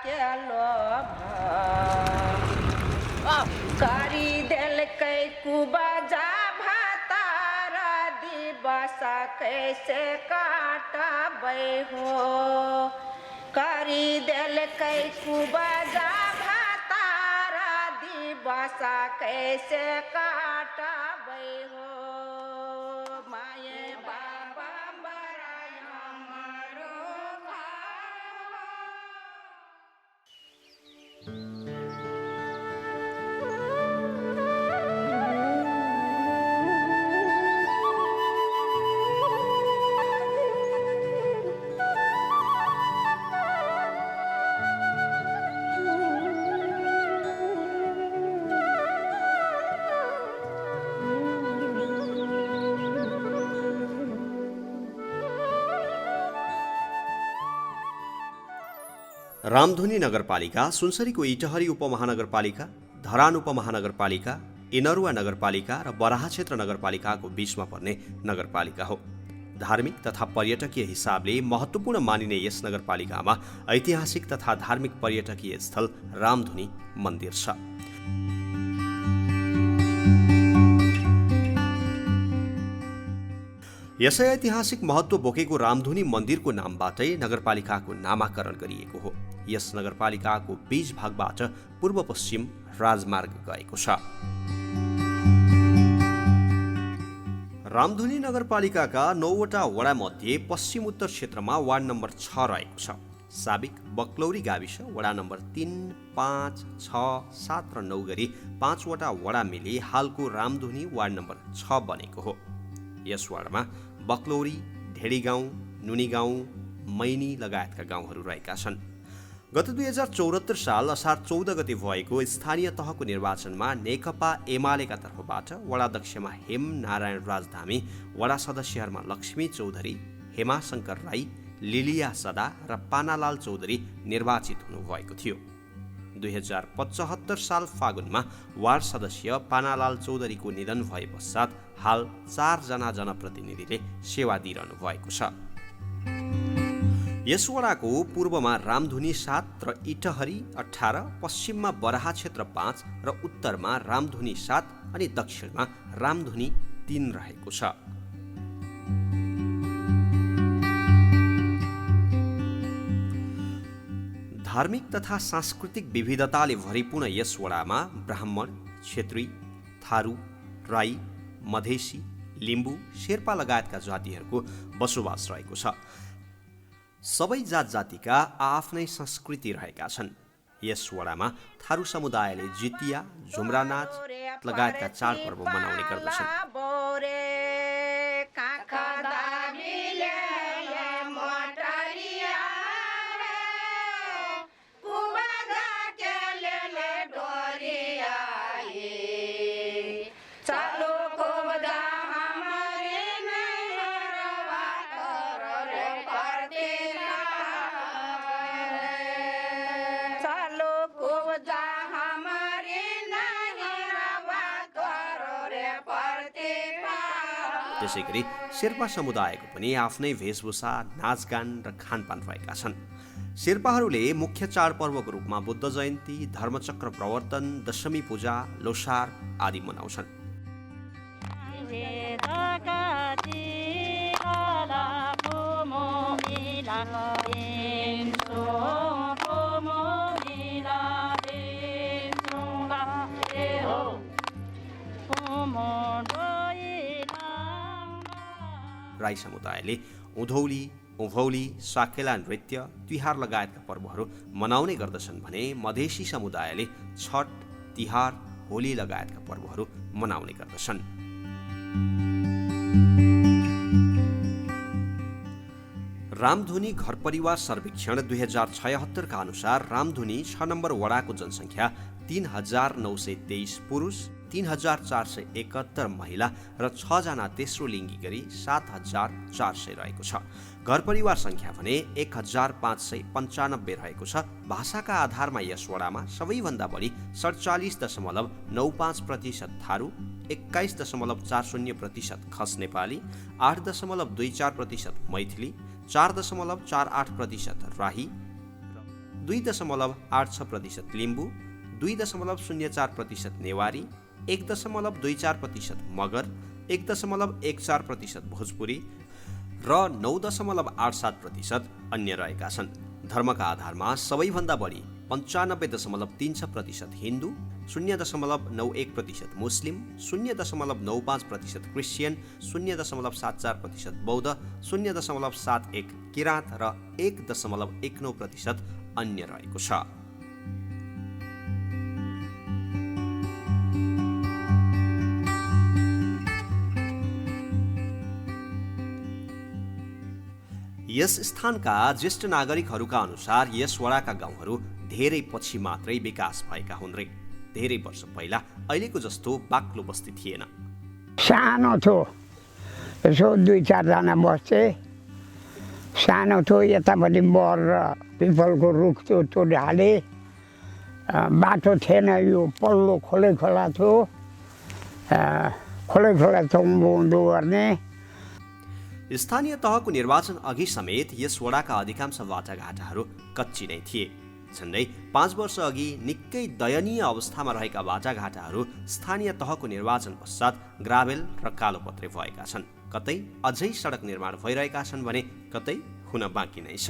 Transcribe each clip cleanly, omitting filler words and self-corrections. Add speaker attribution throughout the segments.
Speaker 1: के लोभ करी देलकै कुबजा भातार दिवस कैसे काटबै हो करी देलकै कुबजा भातार दिवस कैसे काटबै हो माये बाबा बराय हमरो
Speaker 2: रामधुनी नगरपालिका सुनसरीको इटहरी उपमहानगरपालिका, धरान उपमहानगरपालिका, इनरुवा नगरपालिका र बराहा क्षेत्र नगरपालिकाको बीचमा पर्ने नगरपालिका हो। धार्मिक तथा पर्यटकीय हिसाबले महत्त्वपूर्ण मानिने यस नगरपालिकामा ऐतिहासिक तथा धार्मिक पर्यटकीय स्थल रामधुनी मन्दिर छ। यसै ऐतिहासिक महत्त्व बोकेको रामधुनी मन्दिरको नामबाटै नगरपालिकाको नामाकरण गरिएको हो। यस नगरपालिकाको बीच भागबाट पूर्व पश्चिम राजमार्ग गएको छ। रामधुनी नगरपालिकाका 9वटा वडामध्ये पश्चिम उत्तर क्षेत्रमा वार्ड नम्बर 6 रहेको छ। साबिक बक्लौरी गाविस वडा नम्बर 3, 5, 6, 7 र 9 गरी 5वटा वडा मिली हालको रामधुनी वार्ड नम्बर 6 बनेको हो। यस वार्डमा बक्लौरी, ढेडी गाउँ, नुनी गाउँ, मैनी लगायतका गाउँहरू रहेका छन्। गत 2074 साल असार 14 गते भएको स्थानीय तहको निर्वाचनमा नेकपा एमालेका तर्फबाट वडाध्यक्षमा हेम नारायण राजधामी, वडा सदस्यहरूमा लक्ष्मी चौधरी, हेमाशङ्कर राई, लिलिया सदा र पानालाल चौधरी निर्वाचित हुनुभएको थियो। 2075 साल फागुनमा वार्ड सदस्य पानालाल चौधरीको निधन भए पश्चात हाल 4 जना जनप्रतिनिधिले सेवा दिइरहनु भएको छ। यस वडाको पूर्वमा रामधुनी 7 र इटहरी 18, पश्चिममा बराहा क्षेत्र 5 र उत्तरमा रामधुनी 7 अनि दक्षिणमा रामधुनी 3 रहेको छ। धार्मिक तथा सांस्कृतिक विविधताले भरिपूर्ण यस वडामा ब्राह्मण, क्षेत्री, थारू, राई, मधेसी, लिम्बू, शेर्पा लगायतका जातिहरूको बसोबास रहेको छ। सबै जात जातिका आफ्नै संस्कृति रहेका छन्। यस वडामा थारू समुदायले जितिया, झुम्रा नाच लगायतका चाडपर्व मनाउने गर्दछन्। त्यसै गरी शेर्पा समुदायको पनि आफ्नै वेशभूषा, नाचगान र खानपान रहेका छन्। शेर्पाहरूले मुख्य चाडपर्वको रूपमा बुद्ध जयन्ती, धर्मचक्र प्रवर्तन, दशमी पूजा, लोसार आदि मनाउँछन्। राई समुदायले उधौली, उभौली, साकेला नृत्य, तिहार लगायतका पर्वहरू मनाउने गर्दछन् भने मधेसी समुदायले छठ, तिहार, होली लगायतका पर्वहरू मनाउने गर्दछन्। रामधुनी घर परिवार सर्वेक्षण 2076 का अनुसार रामधुनी 6 नम्बर वडाको जनसङ्ख्या 3923 पुरुष, 3471 महिला र 6 जना तेस्रो लिङ्गी गरी 7400 रहेको छ। घर परिवार सङ्ख्या भने 1595 रहेको छ। भाषाका आधारमा यस वडामा सबैभन्दा बढी 47.95% थारू, 21.40% खस नेपाली, 8.24% मैथिली, 4.48% राही, 2.86% लिम्बू, 2.04% नेवारी, 1.24% मगर, 1.14% भोजपुरी र 9.87% अन्य रहेका छन्। धर्मका आधारमा सबैभन्दा बढी 95.36% हिन्दू, 0.91% मुस्लिम, 0.95% क्रिस्चियन, 0.74% बौद्ध, 0.71% किराँत र 1.19% अन्य रहेको छ। यस स्थानका ज्येष्ठ नागरिकहरूका अनुसार यस वडाका गाउँहरू धेरै पछि मात्रै विकास भएका हुन् रे। धेरै वर्ष पहिला अहिलेको जस्तो बाक्लो बस्ती थिएन।
Speaker 3: सानो थियो, यसो 2-4 जना बस्थे। सानो थियो, यतापट्टि बर र पिपलको रुख थियो, त्यो ढाले। बाटो थिएन, यो पल्लो खोले खोला थियो। खोले खोला चम्बुउँदो गर्ने।
Speaker 2: स्थानीय तहको निर्वाचन अघि समेत यस वडाका अधिकांश बाटाघाटाहरू कच्ची नै थिए। झन्डै 5 वर्ष अघि निकै दयनीय अवस्थामा रहेका बाटाघाटाहरू स्थानीय तहको निर्वाचन पश्चात ग्राभेल र कालोपत्रे भएका छन्। कतै अझै सडक निर्माण भइरहेका छन् भने कतै हुन बाँकी नै छ।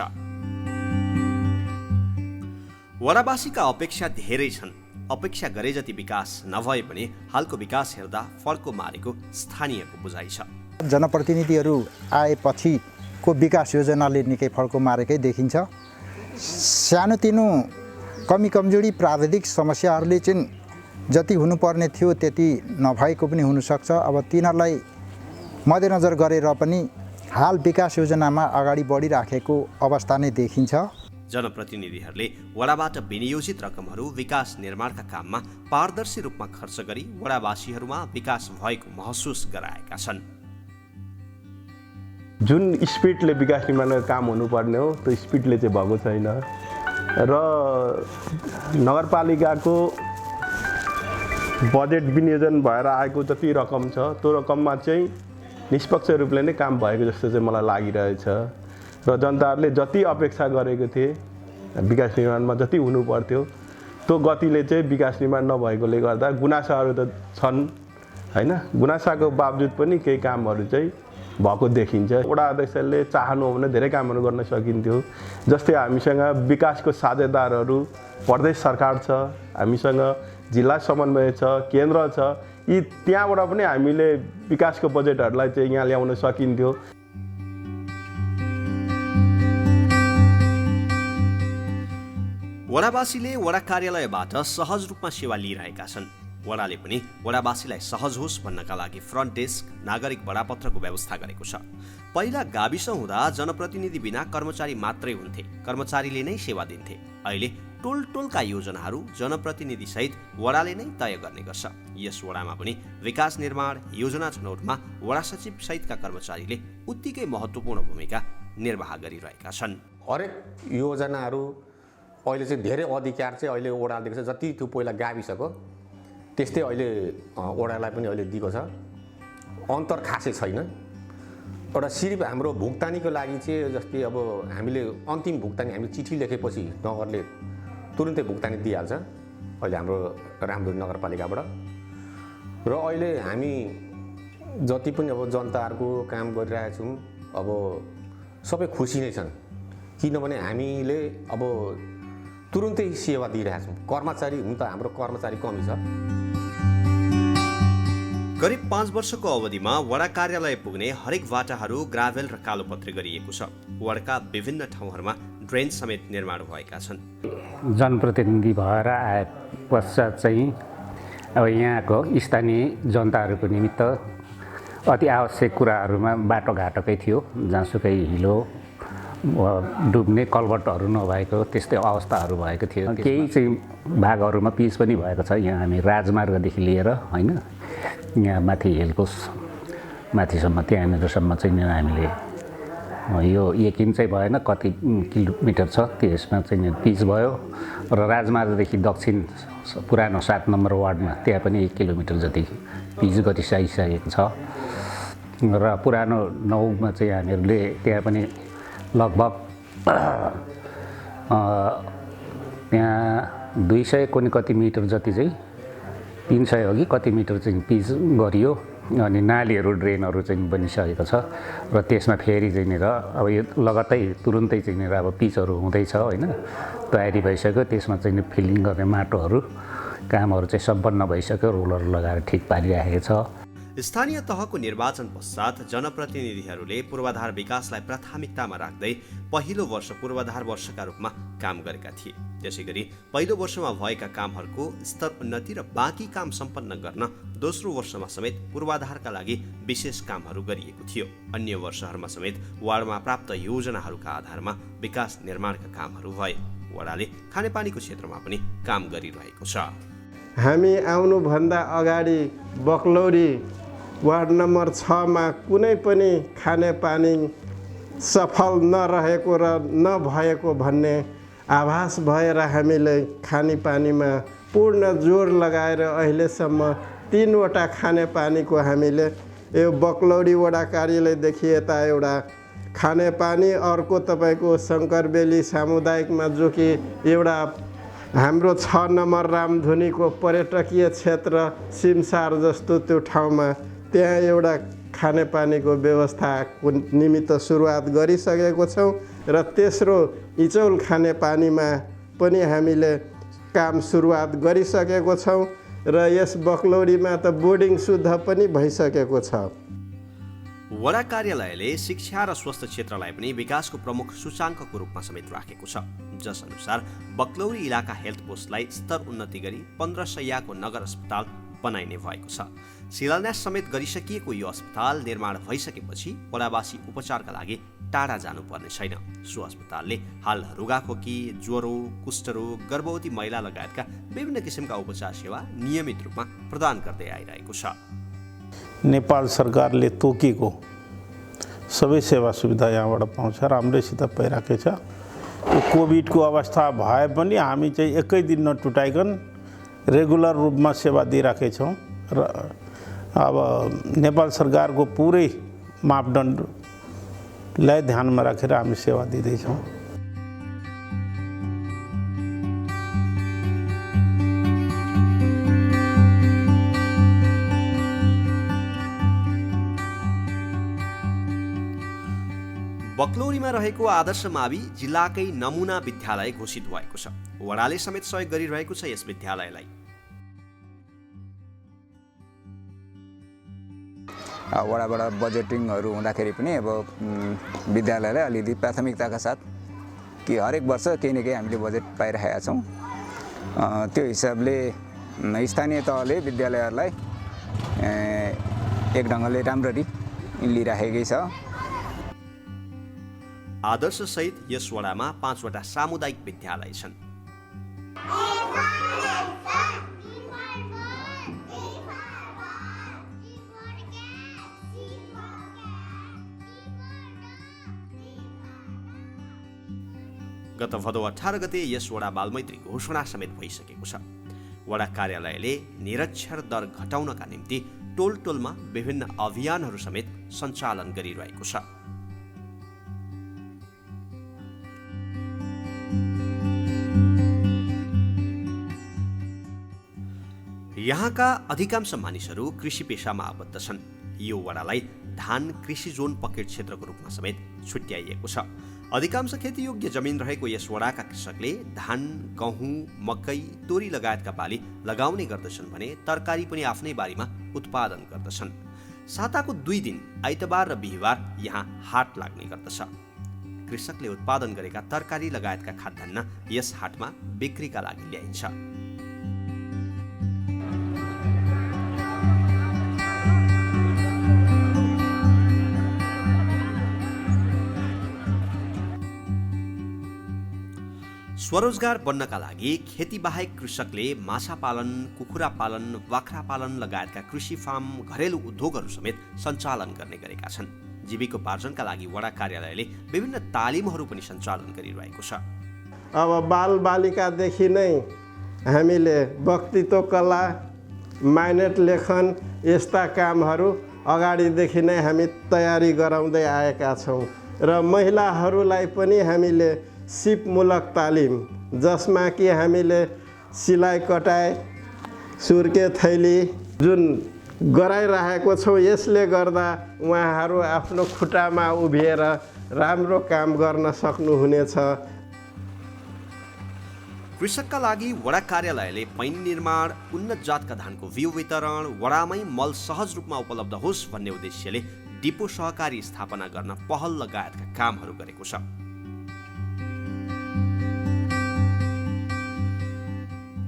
Speaker 2: वडावासीका अपेक्षा धेरै छन्। अपेक्षा गरे जति विकास नभए पनि हालको विकास हेर्दा फर्को मारेको स्थानीयको बुझाइ छ।
Speaker 4: जनप्रतिनिधिहरू आएपछिको विकास योजनाले निकै फड्को मारेकै देखिन्छ। सानोतिनो कमी कमजोरी प्राविधिक समस्याहरूले चाहिँ जति हुनुपर्ने थियो त्यति नभएको पनि हुनसक्छ। अब तिनीहरूलाई मध्यनजर गरेर पनि हाल विकास योजनामा अगाडि बढिराखेको अवस्था नै देखिन्छ।
Speaker 2: जनप्रतिनिधिहरूले वडाबाट विनियोजित रकमहरू विकास निर्माणका काममा पारदर्शी रूपमा खर्च गरी वडावासीहरूमा विकास भएको महसुस गराएका छन्।
Speaker 5: जुन स्पिडले विकास निर्माणको काम हुनुपर्ने हो त्यो स्पिडले चाहिँ भएको छैन र नगरपालिकाको बजेट विनियोजन भएर आएको जति रकम छ त्यो रकममा चाहिँ निष्पक्ष रूपले नै काम भएको जस्तो चाहिँ मलाई लागिरहेछ र जनताहरूले जति अपेक्षा गरेको थिए विकास निर्माणमा जति हुनु पर्थ्यो त्यो गतिले चाहिँ विकास निर्माण नभएकोले गर्दा गुनासाहरू त छन् हैन। गुनासाको बावजुद पनि केही कामहरू चाहिँ भएको देखिन्छ। वडा अध्यक्षले चाहनु हो भने धेरै कामहरू गर्न सकिन्थ्यो। जस्तै हामीसँग विकासको साझेदारहरू प्रदेश सरकार छ, हामीसँग जिल्ला समन्वय छ, केन्द्र छ। यी त्यहाँबाट पनि हामीले विकासको बजेटहरूलाई चाहिँ यहाँ ल्याउन सकिन्थ्यो।
Speaker 2: वडावासीले वडा कार्यालयबाट सहज रूपमा सेवा लिइरहेका छन्। वडाले पनि वडावासीलाई सहज होस् भन्नका लागि फ्रन्ट डेस्क नागरिक बडापत्रको व्यवस्था गरेको छ। पहिला गाविस हुँदा जनप्रतिनिधि बिना कर्मचारी मात्रै हुन्थे, कर्मचारीले नै सेवा दिन्थे। अहिले टोल टोलका योजनाहरू जनप्रतिनिधि सहित वडाले नै तय गर्ने गर्छ। यस वडामा पनि विकास निर्माण योजना छनौटमा वडा सचिव सहितका कर्मचारीले उत्तिकै महत्त्वपूर्ण भूमिका निर्वाह गरिरहेका छन्।
Speaker 6: हरेक योजनाहरू अहिले चाहिँ धेरै अधिकार चाहिँ अहिले वडाले दिएको छ। जति थियो पहिला गाविसको त्यस्तै अहिले वडालाई पनि अहिले दिएको छ। अन्तर खासै छैन। एउटा सिर्फ हाम्रो भुक्तानीको लागि चाहिँ जस्तै अब हामीले अन्तिम भुक्तानी हामीले चिठी लेखेपछि नगरले तुरुन्तै भुक्तानी दिइहाल्छ अहिले हाम्रो रामदुरी नगरपालिकाबाट। र अहिले हामी जति पनि अब जनताहरूको काम गरिरहेका छौँ अब सबै खुसी नै छन्, किनभने हामीले अब तुरुन्तै सेवा दिइरहेका छौँ। कर्मचारी हुन त हाम्रो कर्मचारी कमी छ।
Speaker 2: करिब 5 वर्षको अवधिमा वडा कार्यालय पुग्ने हरेक बाटाहरू ग्राभेल र कालोपत्रे गरिएको छ। वडाका विभिन्न ठाउँहरूमा ड्रेन समेत निर्माण भएका छन्।
Speaker 7: जनप्रतिनिधि भएर आए पश्चात चाहिँ अब यहाँको स्थानीय जनताहरूको निमित्त अति आवश्यक कुराहरूमा बाटोघाटोकै थियो। जहाँसुकै हिलो डुब्ने कलवर्टहरू नभएको त्यस्तै अवस्थाहरू भएको थियो। केही चाहिँ भागहरूमा पिच पनि भएको छ। यहाँ हामी राजमार्गदेखि लिएर होइन यहाँ माथि हिलको माथिसम्म त्यहाँनिरसम्म चाहिँ हामीले यो यकिन चाहिँ भएन कति किलोमिटर छ त्यसमा चाहिँ पिच भयो र राजमार्गदेखि दक्षिण पुरानो 7 नम्बर वार्डमा त्यहाँ पनि 1 किलोमिटर जति पिच गरिसकिसकेको छ र पुरानो 9 मा चाहिँ हामीहरूले त्यहाँ पनि लगभग त्यहाँ 200 कुनै कति मिटर जति चाहिँ 300 हो कि कति मिटर चाहिँ पिच गरियो अनि नालीहरू ड्रेनहरू चाहिँ बनिसकेको छ र त्यसमा फेरि चाहिँ र अब यो लगत्तै तुरुन्तै चाहिँ र अब पिचहरू हुँदैछ होइन तयारी भइसक्यो त्यसमा चाहिँ फिलिङ गर्ने माटोहरू कामहरू चाहिँ सम्पन्न भइसक्यो रोलर लगाएर ठिक पारिराखेको छ
Speaker 2: स्थानीय तहको निर्वाचन पश्चात जनप्रतिनिधिहरूले पूर्वाधार विकासलाई प्राथमिकतामा राख्दै पहिलो वर्ष पूर्वाधार वर्षका रूपमा काम गरेका थिए। त्यसै गरी पहिलो वर्षमा भएका कामहरूको स्तर उन्नति र बाँकी काम सम्पन्न गर्न दोस्रो वर्षमा समेत पूर्वाधारका लागि विशेष कामहरू गरिएको थियो। अन्य वर्षहरूमा समेत वार्डमा प्राप्त योजनाहरूका आधारमा विकास निर्माणका कामहरू भए। वडाले खानेपानीको क्षेत्रमा पनि काम गरिरहेको छ।
Speaker 5: हामी आउनुभन्दा अगाडि बक्लौरी वार्ड नम्बर 6 मा कुनै पनि खानेपानी सफल नरहेको र नभएको भन्ने आभास भएर हामीले खानेपानीमा पूर्ण जोड लगाएर अहिलेसम्म 3 वटा खानेपानीको हामीले यो बक्लौरी वडा कार्यालयदेखि यता एउटा खानेपानी, अर्को तपाईँको शङ्करबेली सामुदायिकमा जो कि एउटा हाम्रो 6 नम्बर रामधुनीको पर्यटकीय क्षेत्र सिमसार जस्तो त्यो ठाउँमा त्यहाँ एउटा खानेपानीको व्यवस्थाको निमित्त सुरुवात गरिसकेको छौँ र तेस्रो इचौल खानेपानीमा पनि हामीले काम सुरुवात गरिसकेको छौँ र यस बक्लौरीमा त बोर्डिङ शुद्ध पनि भइसकेको छ।
Speaker 2: वडा कार्यालयले शिक्षा र स्वास्थ्य क्षेत्रलाई पनि विकासको प्रमुख सूचाङ्कको रूपमा समेत राखेको छ, जस अनुसार बक्लौरी इलाका हेल्थ पोस्टलाई स्तर उन्नति गरी 15 शय्याको नगर अस्पताल बनाइने भएको छ। शिलान्यास समेत गरिसकिएको यो अस्पताल निर्माण भइसकेपछि वडावासी उपचारका लागि टाढा जानुपर्ने छैन। सो अस्पतालले हाल रुगाखोकी, ज्वरो, कुष्ठरोग, गर्भवती महिला लगायतका विभिन्न किसिमका उपचार सेवा नियमित रूपमा प्रदान गर्दै आइरहेको छ।
Speaker 8: नेपाल सरकारले तोकेको सबै सेवा सुविधा यहाँबाट पाउँछ, राम्रैसित पाइरहेको छ। यो कोभिडको अवस्था भए पनि हामी चाहिँ एकै दिन नटुटाइकन रेगुलर रूपमा सेवा दिइरहेका छौँ र अब नेपाल सरकारको पुरै मापदण्डलाई ध्यानमा राखेर हामी सेवा दिँदैछौँ।
Speaker 2: बक्लौरीमा रहेको आदर्श मावि जिल्लाकै नमुना विद्यालय घोषित भएको छ। वडाले समेत सहयोग गरिरहेको छ यस विद्यालयलाई।
Speaker 9: वडाबाट बजेटिङहरू हुँदाखेरि पनि अब विद्यालयलाई अलिकति प्राथमिकताका साथ कि हरेक वर्ष केही न केही हामीले बजेट पाइरहेका छौँ। त्यो हिसाबले स्थानीय तहले विद्यालयहरूलाई एक ढङ्गले राम्ररी लिइराखेकै छ।
Speaker 2: आदर्श सहित यस वडामा 5 वटा सामुदायिक विद्यालय छन्। गत भदौ 18 गते यस वडा बालमैत्री घोषणा समेत भइसकेको छ। वडा कार्यालयले निरक्षर दर घटाउनका निम्ति टोल टोलमा विभिन्न अभियानहरू समेत सञ्चालन गरिरहेको छ। यहाँका अधिकांश मानिसहरू कृषि पेशामा आबद्ध छन्। यो वडालाई धान कृषि जोन पकेट क्षेत्रको रूपमा समेत छुट्याइएको छ। अधिकांश खेतीयोग्य जमिन रहेको यस वडाका कृषकले धान, गहुँ, मकै, तोरी लगायतका बाली लगाउने गर्दछन् भने तरकारी पनि आफ्नै बारीमा उत्पादन गर्दछन्। साताको 2 दिन आइतबार र बिहिबार यहाँ हाट लाग्ने गर्दछ। कृषकले उत्पादन गरेका तरकारी लगायतका खाद्यान्न यस हाटमा बिक्रीका लागि ल्याइन्छ। स्वरोजगार बन्नका लागि खेतीबाहेक कृषकले माछा पालन, कुखुरा पालन, बाख्रा पालन लगायतका कृषि फार्म, घरेलु उद्योगहरू समेत सञ्चालन गर्ने गरेका छन्। जीविकोपार्जनका लागि वडा कार्यालयले विभिन्न तालिमहरू पनि सञ्चालन गरिरहेको छ।
Speaker 5: अब बालबालिकादेखि नै हामीले वक्तित्व कला, माइनेट लेखन यस्ता कामहरू अगाडिदेखि नै हामी तयारी गराउँदै आएका छौँ र महिलाहरूलाई पनि हामीले
Speaker 10: सिपमूलक तालिम, जसमा कि हामीले सिलाइ कटाइ, सुर्के थैली जुन गराइरहेको छौँ, यसले गर्दा उहाँहरू आफ्नो खुट्टामा उभिएर राम्रो काम गर्न सक्नुहुनेछ।
Speaker 2: कृषकका लागि वडा कार्यालयले पैनी निर्माण, उन्नत जातका धानको बिउ वितरण, वडामै मल सहज रूपमा उपलब्ध होस् भन्ने उद्देश्यले डिपो सहकारी स्थापना गर्न पहल लगायतका कामहरू गरेको छ।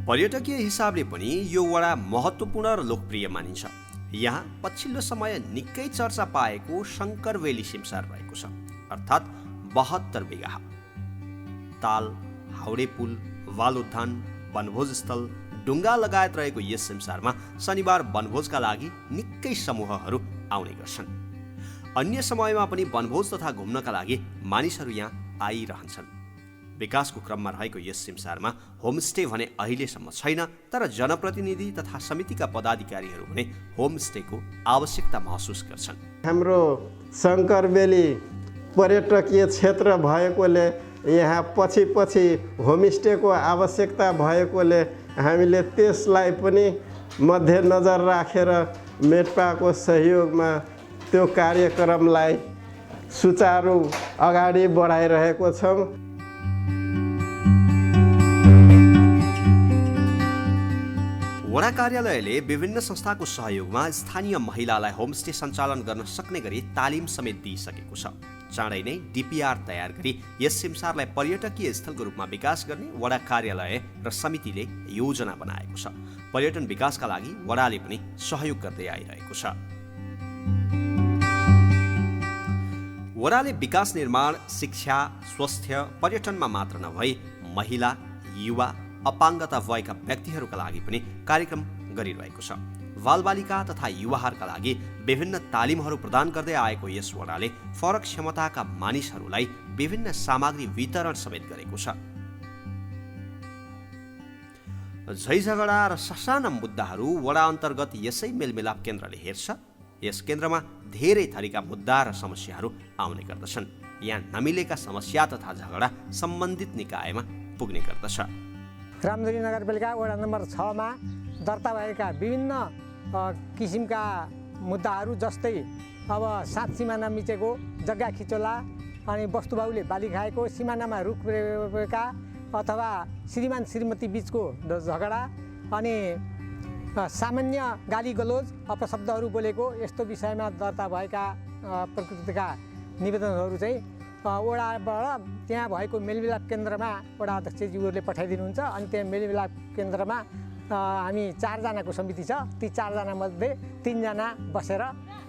Speaker 2: पर्यटकीय हिसाबले पनि यो वडा महत्त्वपूर्ण र लोकप्रिय मानिन्छ। यहाँ पछिल्लो समय निकै चर्चा पाएको शङ्करवेली सिमसार रहेको छ, अर्थात् 72 बिघा। ताल, हाउडे पुल, वालोद्यान, वनभोज स्थल, डुङ्गा लगायत रहेको यस सिमसारमा शनिबार वनभोजका लागि निकै समूहहरू आउने गर्छन्। अन्य समयमा पनि वनभोज तथा घुम्नका लागि मानिसहरू यहाँ आइरहन्छन्। विकासको क्रममा रहेको यस सिमसारमा होमस्टे भने अहिलेसम्म छैन, तर जनप्रतिनिधि तथा समितिका पदाधिकारीहरू भने होमस्टेको आवश्यकता महसुस गर्छन्।
Speaker 10: हाम्रो शङ्करवेली पर्यटकीय क्षेत्र भएकोले यहाँ पछि होमस्टेको आवश्यकता भएकोले हामीले त्यसलाई पनि मध्यनजर राखेर मेटपाको सहयोगमा त्यो कार्यक्रमलाई सुचारू अगाडि बढाइरहेको छौँ।
Speaker 2: वडा कार्यालयले विभिन्न संस्थाको सहयोगमा स्थानीय महिलालाई होमस्टे सञ्चालन गर्न सक्ने गरी तालिम समेत दिइसकेको छ। चाँडै नै डिपिआर तयार गरी यस सिमसारलाई पर्यटकीय स्थलको रूपमा विकास गर्ने वडा कार्यालय र समितिले योजना बनाएको छ। पर्यटन विकासका लागि वडाले पनि सहयोग गर्दै आइरहेको छ। वडाले विकास निर्माण, शिक्षा, स्वास्थ्य, पर्यटनमा मात्र नभई महिला, युवा, अपाङ्गता भएका व्यक्तिहरूका लागि पनि कार्यक्रम गरिरहेको छ। बालबालिका तथा युवाहरूका लागि विभिन्न तालिमहरू प्रदान गर्दै आएको यस वडाले फरक क्षमताका मानिसहरूलाई विभिन्न सामग्री वितरण समेत गरेको छ। झैझगडा र ससाना मुद्दाहरू वडा अन्तर्गत यसै मेलमिलाप केन्द्रले हेर्छ। यस केन्द्रमा धेरै थरीका मुद्दा र समस्याहरू आउने गर्दछन्। यहाँ नमिलेका समस्या तथा झगडा सम्बन्धित निकायमा पुग्ने गर्दछ।
Speaker 11: रामधुरी नगरपालिका वडा नम्बर 6 मा दर्ता भएका विभिन्न किसिमका मुद्दाहरू, जस्तै अब सात सिमाना मिचेको, जग्गा खिचोला, अनि वस्तुभाउले बाली खाएको, सिमानामा रुख रोपेका अथवा श्रीमान श्रीमती बीचको झगडा, अनि सामान्य गाली गलोज, अपशब्दहरू बोलेको, यस्तो विषयमा दर्ता भएका प्रकृतिका निवेदनहरू चाहिँ वडाबाट त्यहाँ भएको मेलमिलाप केन्द्रमा वडा अध्यक्षज्यूहरूले पठाइदिनुहुन्छ। अनि त्यहाँ मेलमिलाप केन्द्रमा हामी 4 जनाको समिति छ। ती 4 जनामध्ये 3 जना बसेर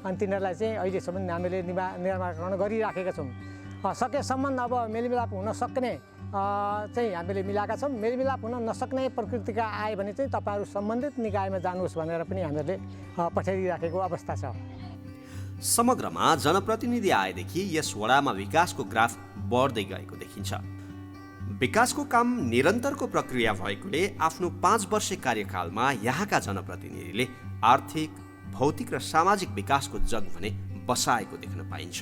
Speaker 11: अनि तिनीहरूलाई चाहिँ अहिलेसम्म हामीले निराकरण गरिराखेका छौँ। सकेसम्म अब मेलमिलाप हुन सक्ने चाहिँ हामीले मिलाएका छौँ। मेलमिलाप हुन नसक्ने प्रकृतिका आए भने चाहिँ तपाईँहरू सम्बन्धित निकायमा जानुहोस् भनेर पनि हामीले पठाइदिइराखेको अवस्था छ।
Speaker 2: समग्रमा जनप्रतिनिधि आएदेखि यस वडामा विकासको ग्राफ बढ्दै गएको देखिन्छ। विकासको काम निरन्तरको प्रक्रिया भएकोले आफ्नो 5 वर्षे कार्यकालमा यहाँका जनप्रतिनिधिले आर्थिक, भौतिक र सामाजिक विकासको जग भने बसाएको देख्न पाइन्छ।